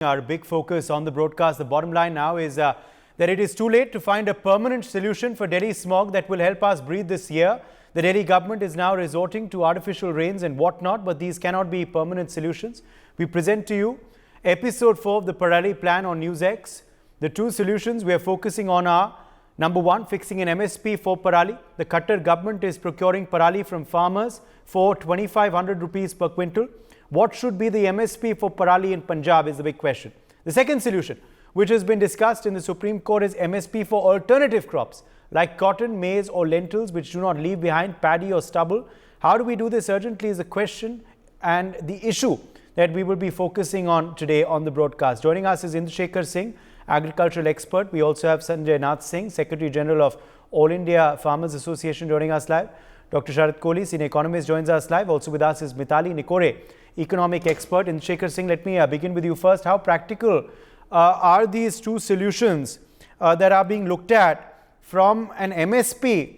Our big focus on the broadcast, the bottom line now is that it is too late to find a permanent solution for Delhi smog that will help us breathe this year. The Delhi government is now resorting to artificial rains and whatnot, but these cannot be permanent solutions. We present to you episode 4 of the Parali plan on NewsX. The two solutions we are focusing on are: number one, fixing an MSP for Parali. The Qatar government is procuring Parali from farmers for 2,500 rupees per quintal. What should be the MSP for Parali in Punjab is the big question. The second solution, which has been discussed in the Supreme Court, is MSP for alternative crops like cotton, maize or lentils, which do not leave behind paddy or stubble. How do we do this urgently is the question and the issue that we will be focusing on today on the broadcast. Joining us is Shekhar Singh, agricultural expert. We also have Sanjay Nath Singh, Secretary General of All India Farmers Association, joining us live. Dr. Sharat Kohli, senior economist, joins us live. Also with us is Mithali Nikore, economic expert. And Shekhar Singh, let me begin with you first. How practical are these two solutions that are being looked at, from an MSP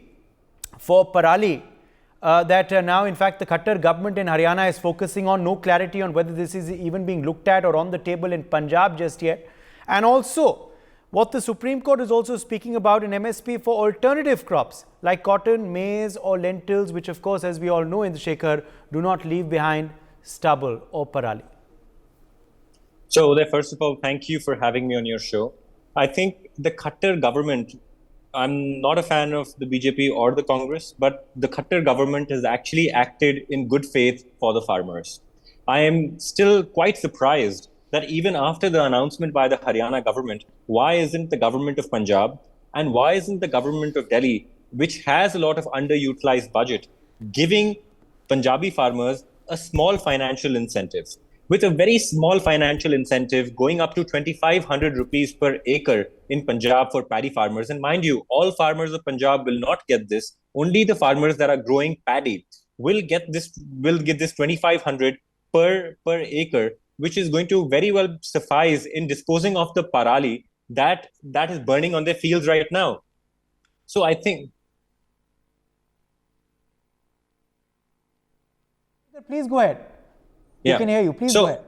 for Parali that now in fact the Qatar government in Haryana is focusing on? No clarity on whether this is even being looked at or on the table in Punjab just yet. And also what the Supreme Court is also speaking about, an MSP for alternative crops like cotton, maize or lentils, which of course, as we all know, in the Shekhar, do not leave behind stubble or Parali. So Uday, first of all, thank you for having me on your show. I think the Qatar government, I'm not a fan of the BJP or the Congress, but the Qatar government has actually acted in good faith for the farmers. I am still quite surprised that even after the announcement by the Haryana government, why isn't the government of Punjab and why isn't the government of Delhi, which has a lot of underutilized budget, giving Punjabi farmers a small financial incentive? With a very small financial incentive going up to 2,500 rupees per acre in Punjab for paddy farmers. And mind you, all farmers of Punjab will not get this. Only the farmers that are growing paddy will get this 2,500 per acre, which is going to very well suffice in disposing of the Parali that is burning on their fields right now. So I think... Please go ahead. We can hear you. Please go ahead.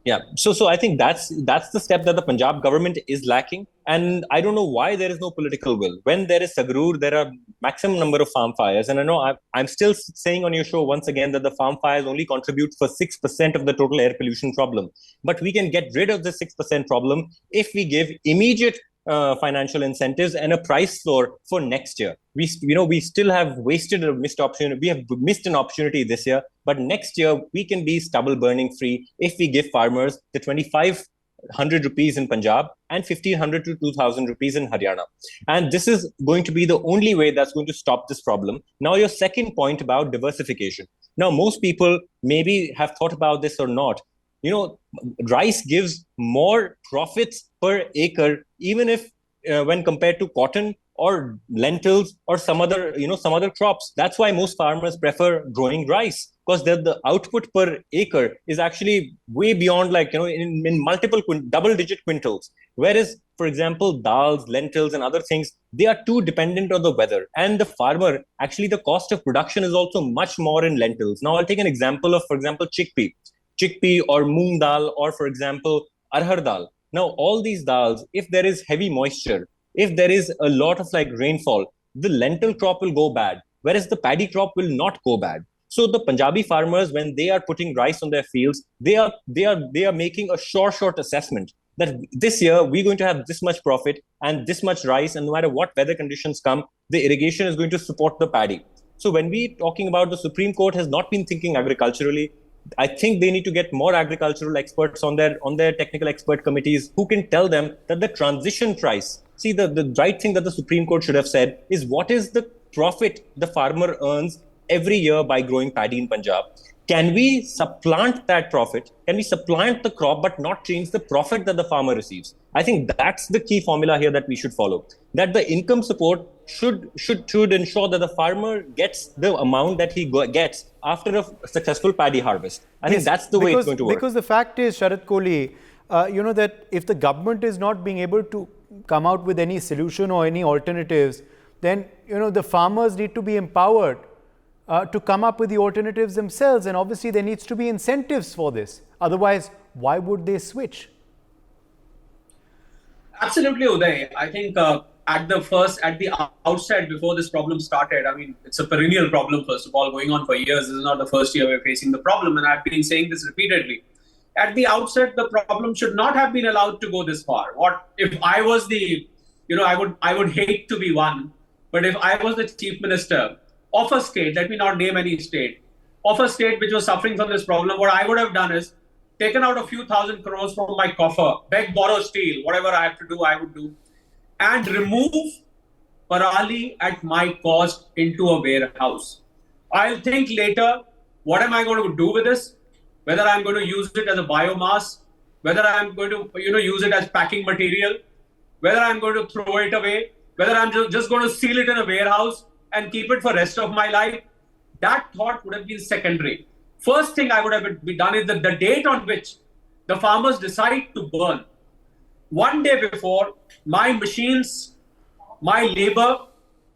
Yeah. So I think that's the step that the Punjab government is lacking. And I don't know why there is no political will. When there is Sagrur, there are maximum number of farm fires. And I know I'm still saying on your show once again that the farm fires only contribute for 6% of the total air pollution problem. But we can get rid of the 6% problem if we give immediate financial incentives and a price floor for next year. We still have wasted a missed opportunity. We have missed an opportunity this year, but next year we can be stubble burning free if we give farmers the 2,500 rupees in Punjab and 1,500 to 2,000 rupees in Haryana. And this is going to be the only way that's going to stop this problem. Now, your second point about diversification. Now, most people maybe have thought about this or not. Rice gives more profits per acre, even if when compared to cotton or lentils or some other crops. That's why most farmers prefer growing rice, because the output per acre is actually way beyond, in multiple double-digit quintals. Whereas, for example, dals, lentils, and other things, they are too dependent on the weather. And the farmer, actually, the cost of production is also much more in lentils. Now, I'll take an example of, for example, chickpea or moong dal, or for example, arhar dal. Now, all these dals, if there is heavy moisture, if there is a lot of rainfall, the lentil crop will go bad, whereas the paddy crop will not go bad. So the Punjabi farmers, when they are putting rice on their fields, they are making a short assessment that this year we're going to have this much profit and this much rice, and no matter what weather conditions come, the irrigation is going to support the paddy. So when we're talking about the Supreme Court has not been thinking agriculturally, I think they need to get more agricultural experts on their technical expert committees who can tell them that the transition price, see, the right thing that the Supreme Court should have said is, what is the profit the farmer earns every year by growing paddy in Punjab? Can we supplant that profit? Can we supplant the crop but not change the profit that the farmer receives? I think that's the key formula here that we should follow. That the income support should ensure that the farmer gets the amount that he gets after a successful paddy harvest. I think that's the way it's going to work. Because the fact is, Sharat Kohli, that if the government is not being able to come out with any solution or any alternatives, then the farmers need to be empowered to come up with the alternatives themselves, and obviously there needs to be incentives for this. Otherwise, why would they switch? Absolutely, Uday. I think at the outset, before this problem started, I mean, it's a perennial problem, first of all, going on for years. This is not the first year we're facing the problem, and I've been saying this repeatedly. At the outset, the problem should not have been allowed to go this far. What if I was I would hate to be one, but if I was the chief minister of a state, let me not name any state, of a state which was suffering from this problem, what I would have done is taken out a few thousand crores from my coffer, beg, borrow, steal, whatever I have to do, I would do, and remove Parali at my cost into a warehouse. I'll think later, what am I going to do with this? Whether I'm going to use it as a biomass, whether I'm going to use it as packing material, whether I'm going to throw it away, whether I'm just going to seal it in a warehouse and keep it for the rest of my life. That thought would have been secondary. First thing I would have done is that the date on which the farmers decide to burn, one day before, my machines, my labor,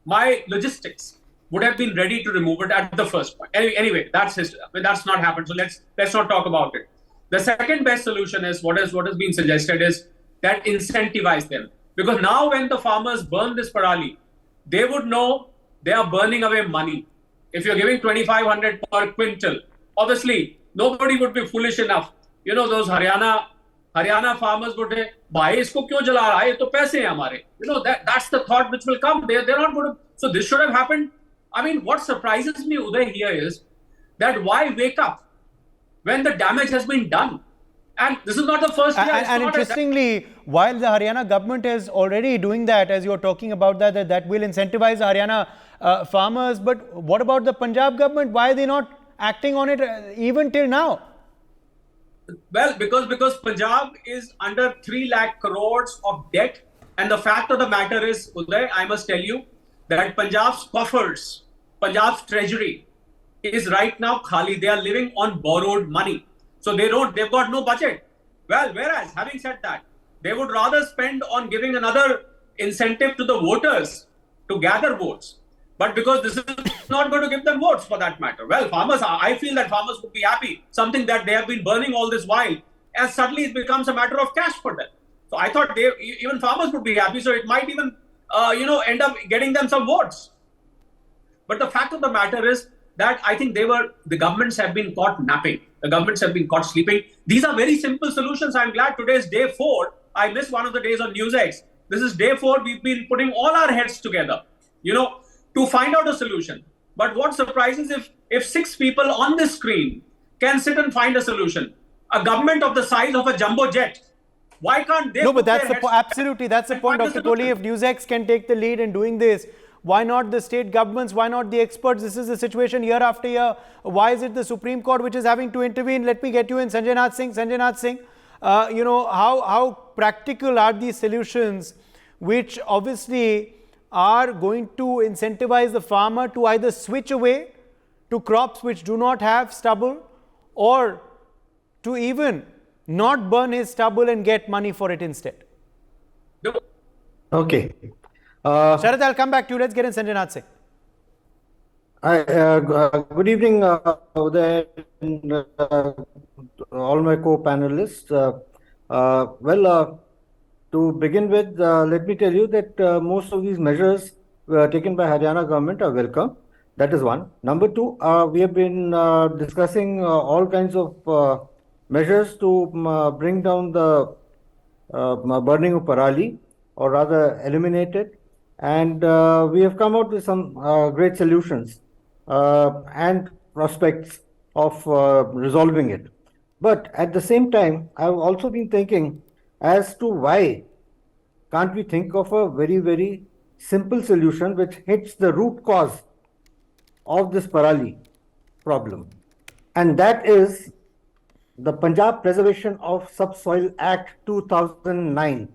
my logistics would have been ready to remove it at the first point. Anyway, that's history. I mean, that's not happened. So let's not talk about it. The second best solution is what has been suggested is that incentivize them. Because now when the farmers burn this Parali, they would know they are burning away money. If you're giving 2,500 per quintal, obviously nobody would be foolish enough. Those Haryana farmers would say, "Bhai, isko kyun jala raha hai? Ye to paise hain hamare." That's the thought which will come. They're not going to. So this should have happened. I mean, what surprises me, Uday, here is that why wake up when the damage has been done? And this is not the first year. And interestingly, while the Haryana government is already doing that, as you're talking about that will incentivize the Haryana farmers. But what about the Punjab government? Why are they not acting on it even till now? Well, because Punjab is under 3 lakh crores of debt. And the fact of the matter is, Uday, I must tell you that Punjab's coffers, Punjab's treasury is right now khali. They are living on borrowed money. So they've got no budget. Well, whereas, having said that, they would rather spend on giving another incentive to the voters to gather votes. But because this is not going to give them votes for that matter. Well, I feel that farmers would be happy, something that they have been burning all this while, and suddenly it becomes a matter of cash for them. So I thought even farmers would be happy. So it might even, end up getting them some votes. But the fact of the matter is that I think the governments have been caught napping. The governments have been caught sleeping. These are very simple solutions. I'm glad today is day 4. I missed one of the days on NewsX. This is day 4. We've been putting all our heads together, to find out a solution. But what surprises if 6 people on this screen can sit and find a solution? A government of the size of a jumbo jet. Why can't they? No, but that's absolutely, that's the point, Dr. Kohli. If NewsX can take the lead in doing this, why not the state governments? Why not the experts? This is the situation year after year. Why is it the Supreme Court which is having to intervene? Let me get you in, Sanjay Nath Singh. Sanjay Nath Singh, how practical are these solutions which obviously are going to incentivize the farmer to either switch away to crops which do not have stubble, or to even not burn his stubble and get money for it instead? Okay. Sharad, I'll come back to you. Let's get in Sanjay Nath Singh. Good evening, Uday, and all my co-panelists. To begin with, let me tell you that most of these measures taken by Haryana government are welcome. That is one. Number 2, we have been discussing all kinds of measures to bring down the burning of Parali, or rather eliminate it. And we have come out with some great solutions and prospects of resolving it. But at the same time, I've also been thinking as to why can't we think of a very, very simple solution which hits the root cause of this Parali problem. And that is the Punjab Preservation of Subsoil Act 2009.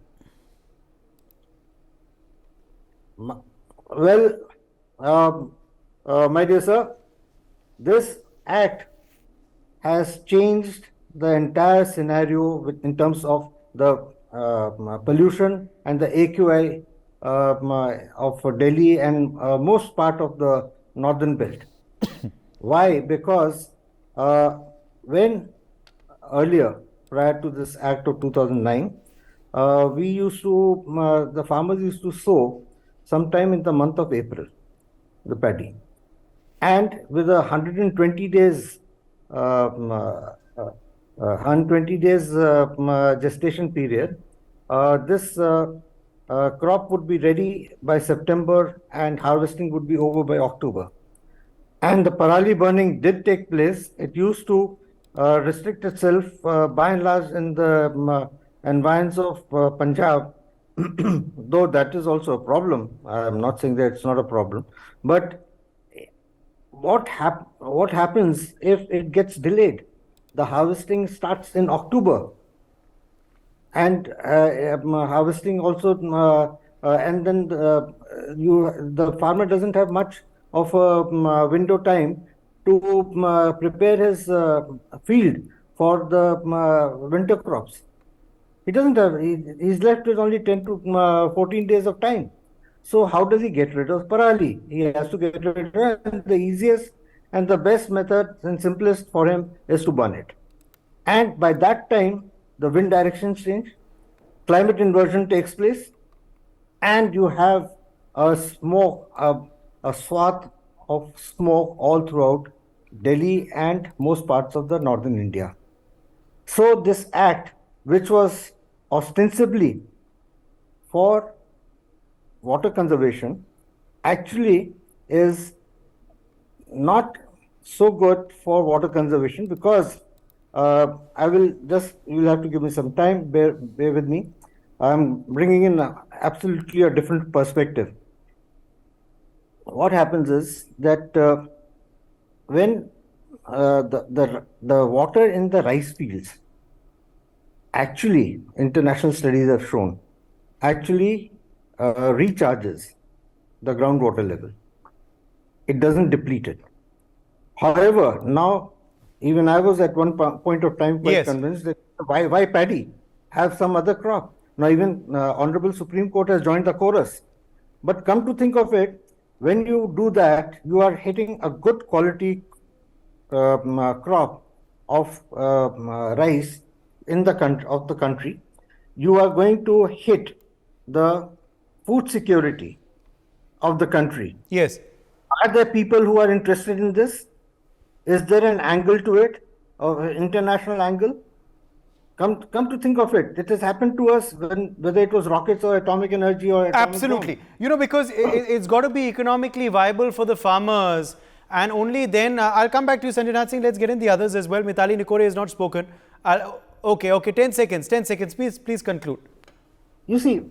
Well, my dear sir, this act has changed the entire scenario in terms of the pollution and the AQI of Delhi and most part of the northern belt. Why? Because when earlier, prior to this act of 2009, the farmers used to sow sometime in the month of April, the paddy. And with 120 days, 120 days gestation period, this crop would be ready by September and harvesting would be over by October. And the Parali burning did take place. It used to restrict itself by and large in the environs of Punjab, though that is also a problem. I'm not saying that it's not a problem, but what happens if it gets delayed? The harvesting starts in October, and harvesting also, and then the farmer doesn't have much of a window time to prepare his field for the winter crops. He doesn't have. He's left with only 10 to 14 days of time. So how does he get rid of Parali? He has to get rid of it. And the easiest and the best method and simplest for him is to burn it. And by that time, the wind directions change, climate inversion takes place, and you have a smoke, a swath of smoke all throughout Delhi and most parts of the northern India. So this act, which was ostensibly for water conservation, actually is not so good for water conservation, because you'll have to give me some time, bear with me. I'm bringing in absolutely a different perspective. What happens is that when the water in the rice fields, actually, international studies have shown, actually recharges the groundwater level. It doesn't deplete it. However, now, even I was at one point of time quite convinced that why paddy? Have some other crop. Now, even Honorable Supreme Court has joined the chorus. But come to think of it, when you do that, you are hitting a good quality crop of rice in the country. You are going to hit the food security of the country. Yes. Are there people who are interested in this? Is there an angle to it, an international angle? Come to think of it, it has happened to us whether it was rockets or atomic energy or atomic Absolutely. bomb. You know, because it's got to be economically viable for the farmers, and only then, I'll come back to you, Sanjay Singh. Let's get in the others as well. Mithali Nikore has not spoken. Okay, 10 seconds, please conclude. You see,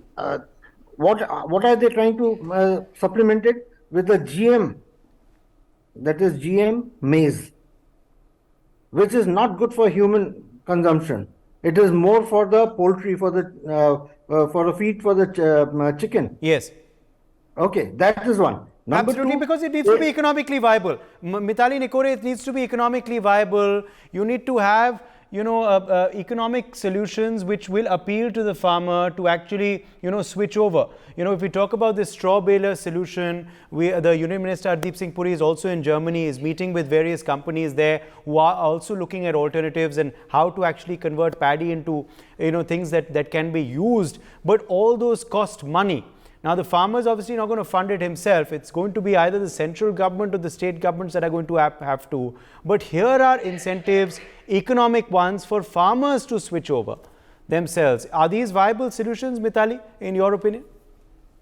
what are they trying to supplement it with? The GM, that is GM maize, which is not good for human consumption. It is more for the poultry, for the feed for the chicken. Yes. Okay, that is one. Number Absolutely, two, because it needs to be economically viable. Mithali Nikore, it needs to be economically viable. You need to have, economic solutions which will appeal to the farmer to actually, switch over. If we talk about this straw baler solution, the Union Minister Hardeep Singh Puri is also in Germany, is meeting with various companies there who are also looking at alternatives and how to actually convert paddy into, things that can be used. But all those cost money. Now, the farmer is obviously not going to fund it himself. It's going to be either the central government or the state governments that are going to have to. But here are incentives, economic ones, for farmers to switch over themselves. Are these viable solutions, Mithali, in your opinion?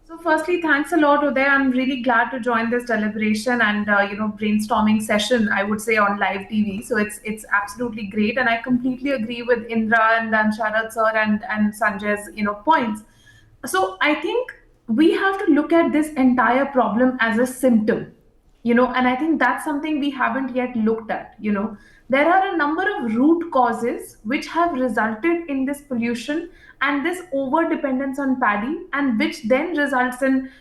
So firstly, thanks a lot, Uday. I'm really glad to join this deliberation and brainstorming session, I would say, on live TV. So it's absolutely great, and I completely agree with Indra and Sharad sir and Sanjay's points. So I think we have to look at this entire problem as a symptom, and I think that's something we haven't yet looked at. There are a number of root causes which have resulted in this pollution and this over dependence on paddy, and which then results in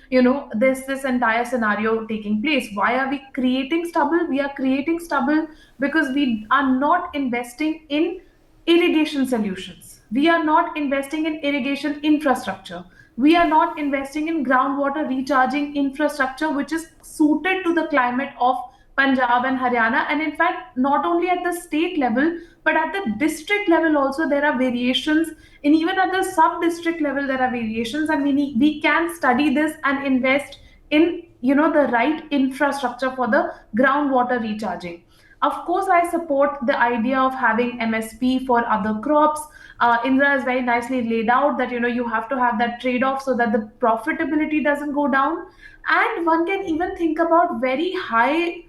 this entire scenario taking place. Why are we creating stubble? We are creating stubble because we are not investing in irrigation solutions. We are not investing in irrigation infrastructure. We are not investing in groundwater recharging infrastructure which is suited to the climate of Punjab and Haryana. And in fact, not only at the state level, but at the district level also, there are variations. And even at the sub-district level, there are variations. And we can study this and invest in, the right infrastructure for the groundwater recharging. Of course, I support the idea of having MSP for other crops. Indra has very nicely laid out that you have to have that trade-off so that the profitability doesn't go down. And one can even think about very highly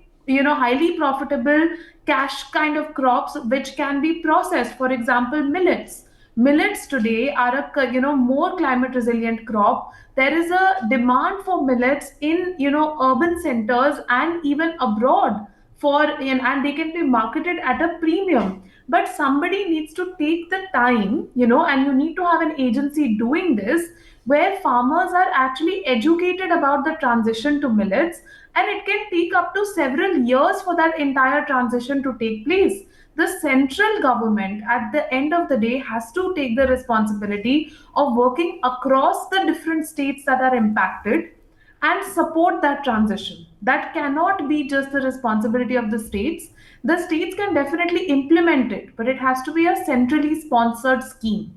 profitable cash kind of crops which can be processed. For example, millets. Millets today are a more climate resilient crop. There is a demand for millets in urban centers and even abroad and they can be marketed at a premium. But somebody needs to take the time, and you need to have an agency doing this where farmers are actually educated about the transition to millets, and it can take up to several years for that entire transition to take place. The central government at the end of the day has to take the responsibility of working across the different states that are impacted and support that transition. That cannot be just the responsibility of the states. The states can definitely implement it, but it has to be a centrally sponsored scheme.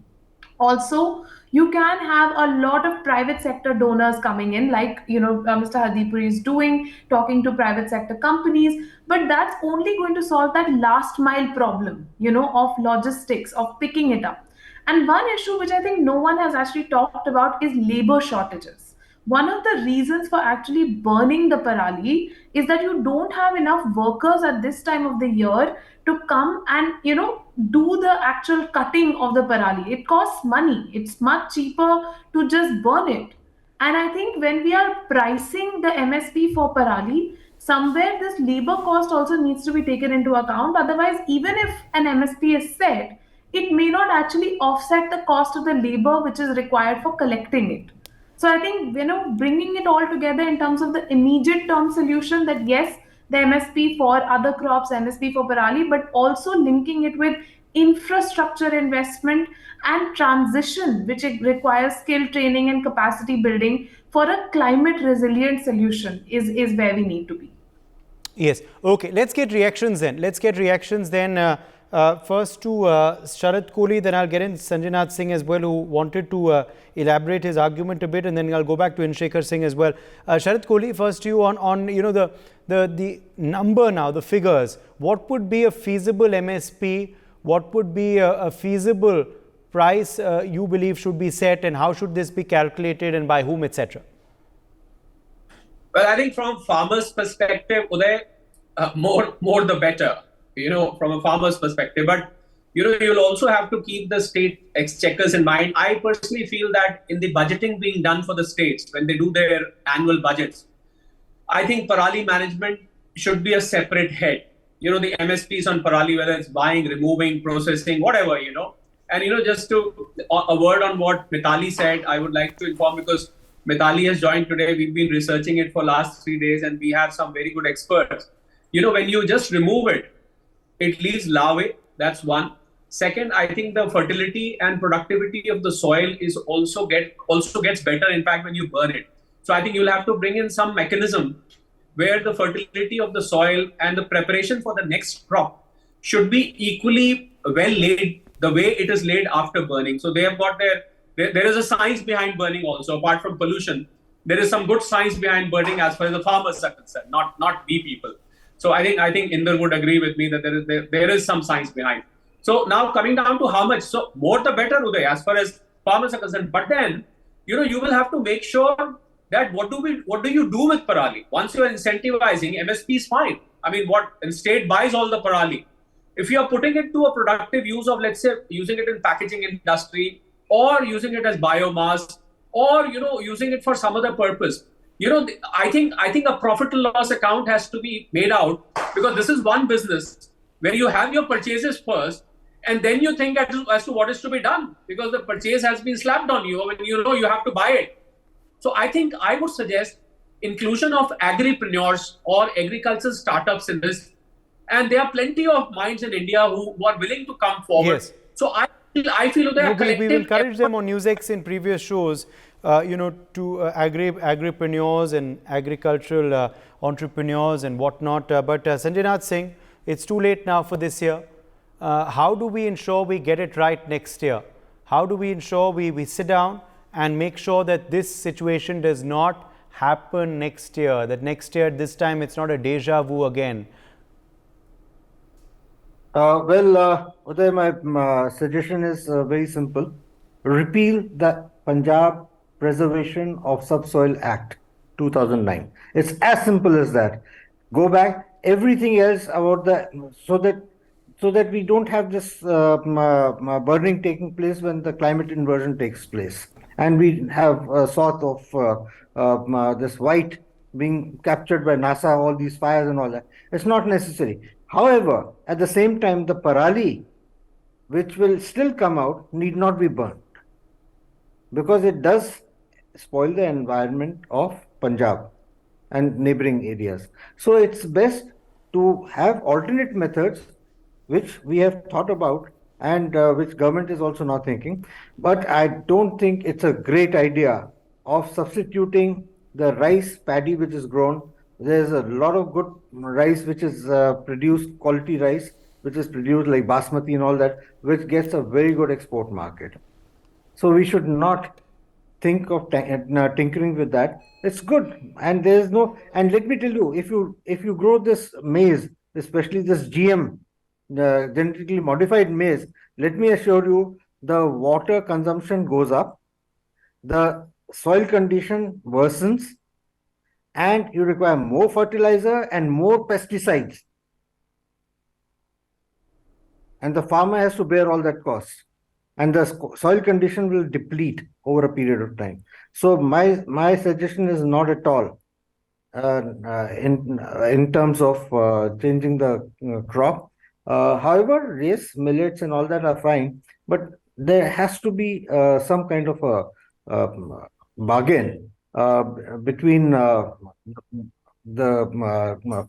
Also, you can have a lot of private sector donors coming in, like Mr. Hadipuri is doing, talking to private sector companies, but that's only going to solve that last mile problem, of logistics, of picking it up. And one issue which I think no one has actually talked about is labor shortages. One of the reasons for actually burning the Parali is that you don't have enough workers at this time of the year to come and do the actual cutting of the Parali. It costs money. It's much cheaper to just burn it. And I think when we are pricing the MSP for Parali, somewhere this labor cost also needs to be taken into account. Otherwise, even if an MSP is set, it may not actually offset the cost of the labor which is required for collecting it. So I think, bringing it all together in terms of the immediate term solution, that yes, the MSP for other crops, MSP for Parali, but also linking it with infrastructure investment and transition, which it requires skill training and capacity building for a climate resilient solution is where we need to be. Yes. Okay. Let's get reactions then. First to Sharad Kohli, then I'll get in Sanjay Singh as well, who wanted to elaborate his argument a bit, and then I'll go back to Inshekhar Singh as well. Sharad Kohli, first to you on the number now, the figures. What would be a feasible MSP? What would be a feasible price you believe should be set, and how should this be calculated and by whom, etc.? Well, I think from farmers' perspective, Uday, more the better. From a farmer's perspective. But, you'll also have to keep the state exchequers in mind. I personally feel that in the budgeting being done for the states, when they do their annual budgets, I think Parali management should be a separate head. The MSPs on Parali, whether it's buying, removing, processing, whatever, And, just a word on what Mithali said, I would like to inform, because Mithali has joined today. We've been researching it for last 3 days, and we have some very good experts. When you just remove it, it leaves larvae. That's one. Second, I think the fertility and productivity of the soil is also gets better, in fact, when you burn it. So I think you'll have to bring in some mechanism where the fertility of the soil and the preparation for the next crop should be equally well laid the way it is laid after burning. So they have got there is a science behind burning also, apart from pollution. There is some good science behind burning as far as the farmers are concerned, not we people. So I think Inder would agree with me that there is some science behind. So now coming down to how much, so more the better, Uday, as far as farmers are concerned. But then, you will have to make sure that what do you do with Parali? Once you are incentivizing, MSP is fine. I mean, and state buys all the Parali. If you are putting it to a productive use of, let's say, using it in packaging industry, or using it as biomass, or, using it for some other purpose, I think a profit and loss account has to be made out, because this is one business where you have your purchases first, and then you think as to what is to be done, because the purchase has been slapped on you, and you have to buy it. So I think I would suggest inclusion of agripreneurs or agricultural startups in this, and there are plenty of minds in India who are willing to come forward. Yes. So I feel that we will encourage them on NewsX in previous shows. to agripreneurs and agricultural entrepreneurs and whatnot. But Sanjay Nath Singh, it's too late now for this year. How do we ensure we get it right next year? How do we ensure we sit down and make sure that this situation does not happen next year, that next year, this time, it's not a deja vu again? Uday, my suggestion is very simple. Repeal the Punjab Preservation of Subsoil Act 2009. It's as simple as that. Go back, everything else about so that we don't have this burning taking place when the climate inversion takes place. And we have a sort of this white being captured by NASA, all these fires and all that. It's not necessary. However, at the same time, the Parali, which will still come out, need not be burnt, because it does spoil the environment of Punjab and neighboring areas. So it's best to have alternate methods, which we have thought about and which government is also not thinking. But I don't think it's a great idea of substituting the rice paddy which is grown. There's a lot of good rice which is produced, quality rice, which is produced like basmati and all that, which gets a very good export market. So we should not think of tinkering with that. It's good, and there's no. And let me tell you, if you grow this maize, especially this GM, genetically modified maize, let me assure you, the water consumption goes up, the soil condition worsens, and you require more fertilizer and more pesticides. And the farmer has to bear all that cost. And the soil condition will deplete over a period of time. So my suggestion is not at all in terms of changing the crop. However, yes, millets and all that are fine, but there has to be some kind of a bargain between the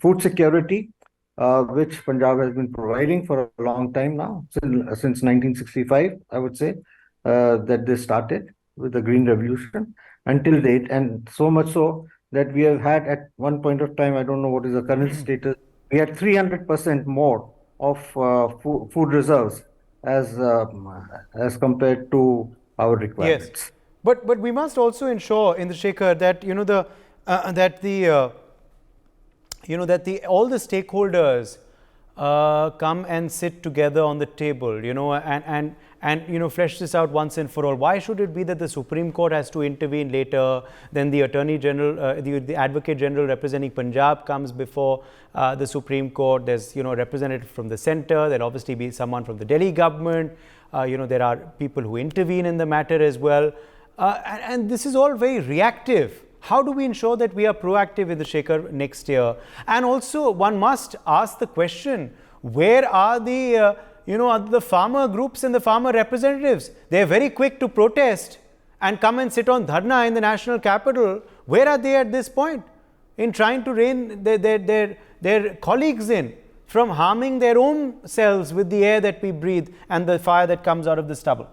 food security, which Punjab has been providing for a long time now, since 1965, I would say, that they started with the Green Revolution until date, and so much so that we have had at one point of time, I don't know what is the current status, we had 300% more of food reserves as compared to our requirements. Yes, but we must also ensure, Indrashekhar, that all the stakeholders come and sit together on the table, and flesh this out once and for all. Why should it be that the Supreme Court has to intervene later, then the Attorney General, the Advocate General representing Punjab comes before the Supreme Court? There's a representative from the centre, there'll obviously be someone from the Delhi government, there are people who intervene in the matter as well, and this is all very reactive. How do we ensure that we are proactive in the Shekhar next year? And also, one must ask the question, where are the farmer groups and the farmer representatives? They're very quick to protest and come and sit on dharna in the national capital. Where are they at this point in trying to rein their colleagues in from harming their own selves with the air that we breathe and the fire that comes out of the stubble?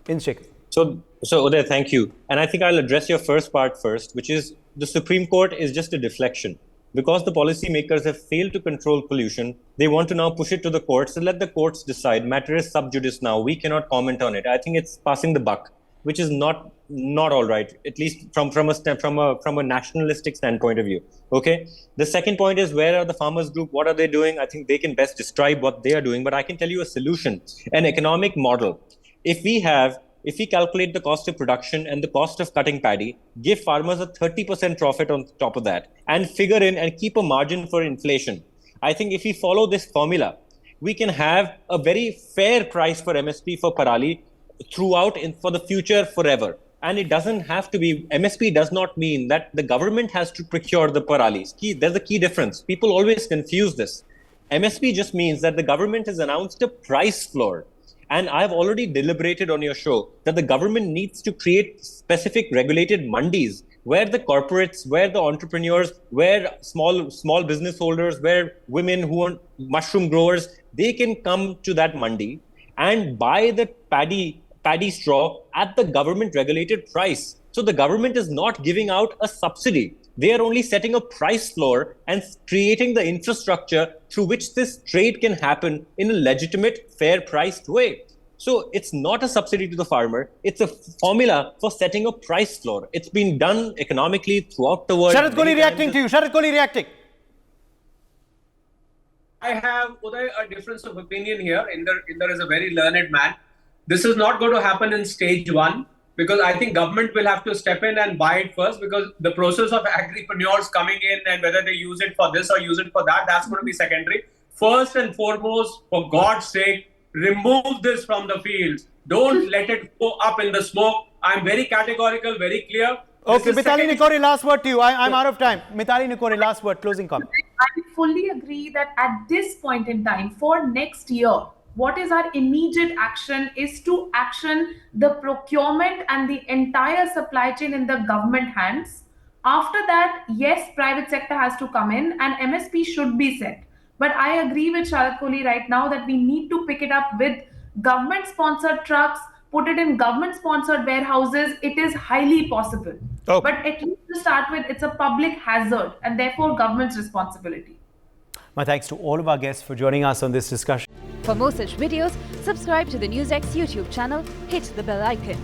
Shekhar. So Uday, thank you. And I think I'll address your first part first, which is the Supreme Court is just a deflection. Because the policymakers have failed to control pollution, they want to now push it to the courts and let the courts decide. Matter is sub judice now. We cannot comment on it. I think it's passing the buck, which is not all right, at least from a nationalistic standpoint of view. Okay. The second point is, where are the farmers group? What are they doing? I think they can best describe what they are doing. But I can tell you a solution, an economic model. If we calculate the cost of production and the cost of cutting paddy, give farmers a 30% profit on top of that, and figure in and keep a margin for inflation. I think if we follow this formula, we can have a very fair price for MSP for Parali throughout for the future forever. And it doesn't have to be, MSP does not mean that the government has to procure the Paralis. There's a key difference. People always confuse this. MSP just means that the government has announced a price floor. And I've already deliberated on your show that the government needs to create specific regulated mandis where the corporates, where the entrepreneurs, where small business holders, where women who are mushroom growers, they can come to that mandi and buy the paddy straw at the government regulated price. So the government is not giving out a subsidy. They are only setting a price floor and creating the infrastructure through which this trade can happen in a legitimate, fair priced way. So it's not a subsidy to the farmer. It's a formula for setting a price floor. It's been done economically throughout the world. Sharat Kohli reacting to you. Sharat Kohli reacting. I have, Uday, a difference of opinion here. Inder is a very learned man. This is not going to happen in stage one, because I think government will have to step in and buy it first, because the process of agripreneurs coming in and whether they use it for this or use it for that, that's going to be secondary. First and foremost, for God's sake, remove this from the fields. Don't let it go up in the smoke. I'm very categorical, very clear. Okay, Mithali Nikore, last word to you. I'm out of time. Mithali Nikore, last word, closing comment. I fully agree that at this point in time, for next year, what is our immediate action is to action the procurement and the entire supply chain in the government hands. After that, yes, private sector has to come in and MSP should be set. But I agree with Sharat Kohli right now that we need to pick it up with government-sponsored trucks, put it in government-sponsored warehouses. It is highly possible. Okay. But at least to start with, it's a public hazard and therefore government's responsibility. My thanks to all of our guests for joining us on this discussion. For more such videos, subscribe to the NewsX YouTube channel, hit the bell icon.